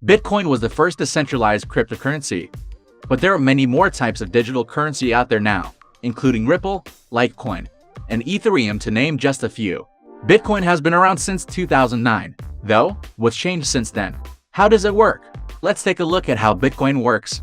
Bitcoin was the first decentralized cryptocurrency, but there are many more types of digital currency out there now, including Ripple, Litecoin, and Ethereum to name just a few. Bitcoin has been around since 2009, though. What's changed since then? How does it work? Let's take a look at how Bitcoin works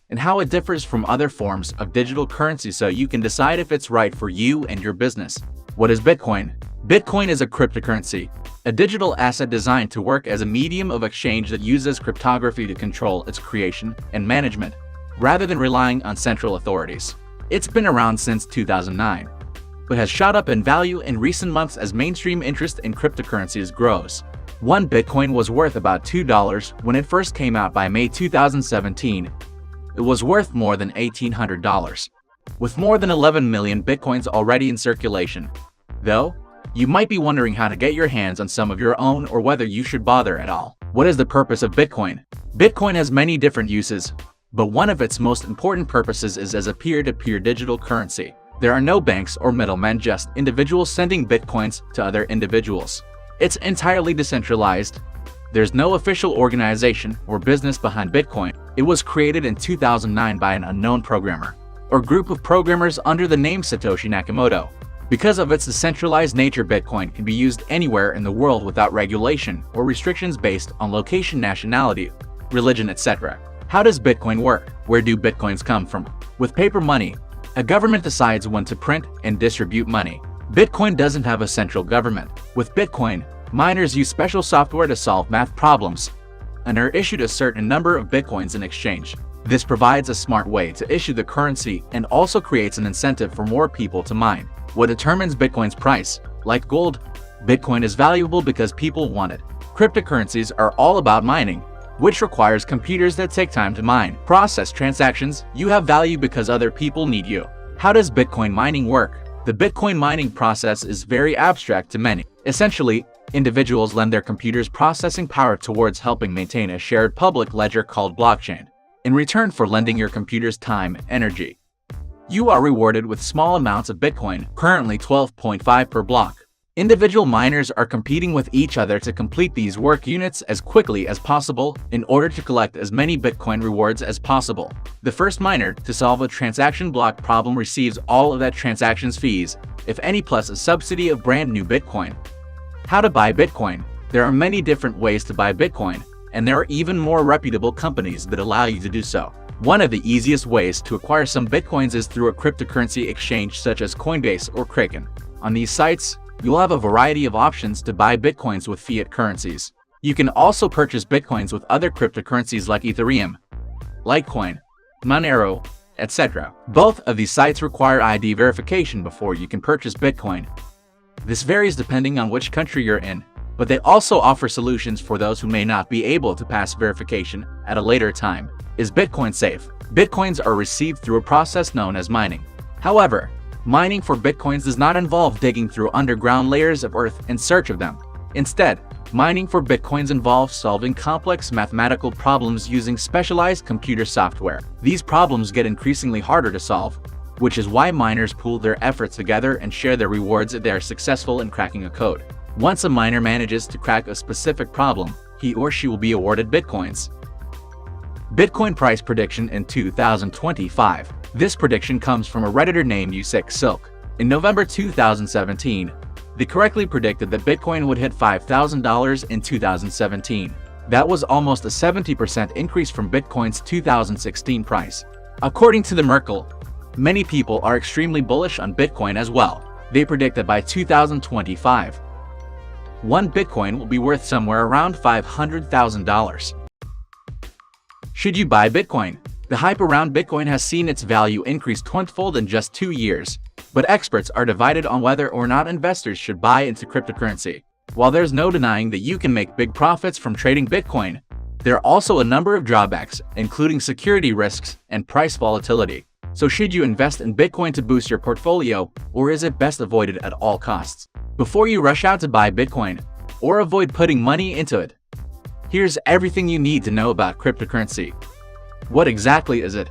and how it differs from other forms of digital currency so you can decide if it's right for you and your business. What is Bitcoin? Bitcoin is a cryptocurrency, a digital asset designed to work as a medium of exchange that uses cryptography to control its creation and management, rather than relying on central authorities. It's been around since 2009, but has shot up in value in recent months as mainstream interest in cryptocurrencies grows. One Bitcoin was worth about $2 when it first came out. By May 2017. It was worth more than $1,800, with more than 11 million Bitcoins already in circulation. Though, you might be wondering how to get your hands on some of your own or whether you should bother at all. What is the purpose of Bitcoin? Bitcoin has many different uses, but one of its most important purposes is as a peer-to-peer digital currency. There are no banks or middlemen, just individuals sending Bitcoins to other individuals. It's entirely decentralized. There's no official organization or business behind Bitcoin. It was created in 2009 by an unknown programmer or group of programmers under the name Satoshi Nakamoto. Because of its decentralized nature, Bitcoin can be used anywhere in the world without regulation or restrictions based on location, nationality, religion, etc. How does Bitcoin work? Where do Bitcoins come from? With paper money, a government decides when to print and distribute money. Bitcoin doesn't have a central government. With Bitcoin, miners use special software to solve math problems and are issued a certain number of Bitcoins in exchange. This provides a smart way to issue the currency and also creates an incentive for more people to mine. What determines Bitcoin's price? Like gold, Bitcoin is valuable because people want it. Cryptocurrencies are all about mining, which requires computers that take time to mine. Process transactions. You have value because other people need you. How does Bitcoin mining work? The Bitcoin mining process is very abstract to many. Essentially, individuals lend their computers processing power towards helping maintain a shared public ledger called blockchain. In return for lending your computers time, energy, you are rewarded with small amounts of Bitcoin, currently 12.5 per block. Individual miners are competing with each other to complete these work units as quickly as possible in order to collect as many Bitcoin rewards as possible. The first miner to solve a transaction block problem receives all of that transaction's fees, if any, plus a subsidy of brand new Bitcoin. How to buy Bitcoin? There are many different ways to buy Bitcoin, and there are even more reputable companies that allow you to do so. One of the easiest ways to acquire some Bitcoins is through a cryptocurrency exchange such as Coinbase or Kraken. On these sites, you'll have a variety of options to buy Bitcoins with fiat currencies. You can also purchase Bitcoins with other cryptocurrencies like Ethereum, Litecoin, Monero, etc. Both of these sites require ID verification before you can purchase Bitcoin. This varies depending on which country you're in, but they also offer solutions for those who may not be able to pass verification at a later time. Is Bitcoin safe? Bitcoins are received through a process known as mining. However, mining for Bitcoins does not involve digging through underground layers of earth in search of them. Instead, mining for Bitcoins involves solving complex mathematical problems using specialized computer software. These problems get increasingly harder to solve, which is why miners pool their efforts together and share their rewards if they are successful in cracking a code. Once a miner manages to crack a specific problem, he or she will be awarded Bitcoins. Bitcoin price prediction in 2025. This prediction comes from a Redditor named Usik Silk. In November 2017, they correctly predicted that Bitcoin would hit $5,000 in 2017. That was almost a 70% increase from Bitcoin's 2016 price. According to the Merkle, many people are extremely bullish on Bitcoin as well. They predict that by 2025, one Bitcoin will be worth somewhere around $500,000. Should you buy Bitcoin? The hype around Bitcoin has seen its value increase 20-fold in just 2 years, but experts are divided on whether or not investors should buy into cryptocurrency. While there's no denying that you can make big profits from trading Bitcoin, there are also a number of drawbacks, including security risks and price volatility. So should you invest in Bitcoin to boost your portfolio, or is it best avoided at all costs? Before you rush out to buy Bitcoin, or avoid putting money into it, here's everything you need to know about cryptocurrency. What exactly is it?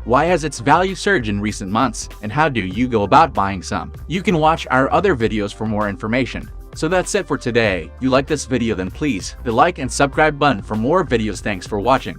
Why has its value surged in recent months, and how do you go about buying some? You can watch our other videos for more information. So that's it for today. You like this video, then please the like and subscribe button for more videos. Thanks for watching.